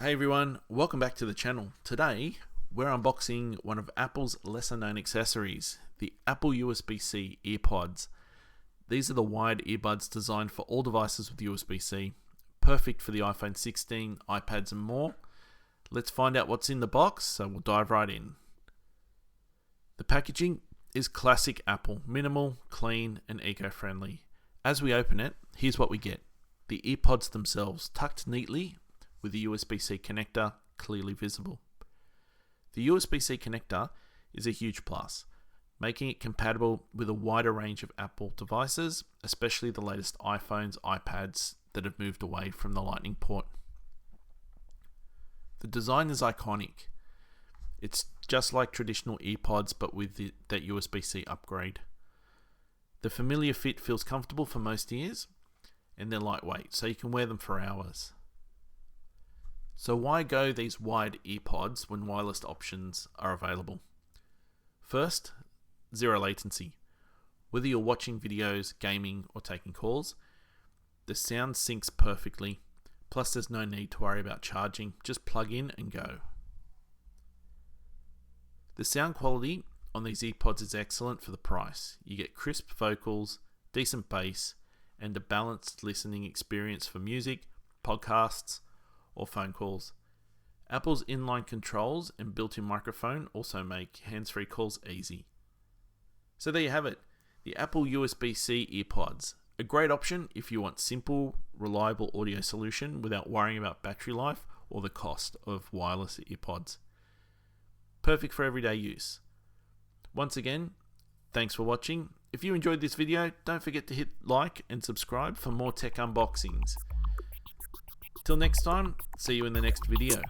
Hey everyone, welcome back to the channel. Today, we're unboxing one of Apple's lesser known accessories, the Apple USB-C EarPods. These are the wired earbuds designed for all devices with USB-C, perfect for the iPhone 16, iPads and more. Let's find out what's in the box, so we'll dive right in. The packaging is classic Apple, minimal, clean and eco-friendly. As we open it, here's what we get. The EarPods themselves, tucked neatly with the USB-C connector clearly visible. The USB-C connector is a huge plus, making it compatible with a wider range of Apple devices, especially the latest iPhones, iPads that have moved away from the Lightning port. The design is iconic. It's just like traditional EarPods but with that USB-C upgrade. The familiar fit feels comfortable for most ears, and they're lightweight, so you can wear them for hours. So why go these wired EarPods when wireless options are available? First, zero latency. Whether you're watching videos, gaming, or taking calls, the sound syncs perfectly, plus there's no need to worry about charging, just plug in and go. The sound quality on these EarPods is excellent for the price. You get crisp vocals, decent bass, and a balanced listening experience for music, podcasts, or phone calls. Apple's inline controls and built-in microphone also make hands-free calls easy. So there you have it, the Apple USB-C EarPods. A great option if you want simple, reliable audio solution without worrying about battery life or the cost of wireless EarPods. Perfect for everyday use. Once again, thanks for watching. If you enjoyed this video, don't forget to hit like and subscribe for more tech unboxings. Till next time, see you in the next video.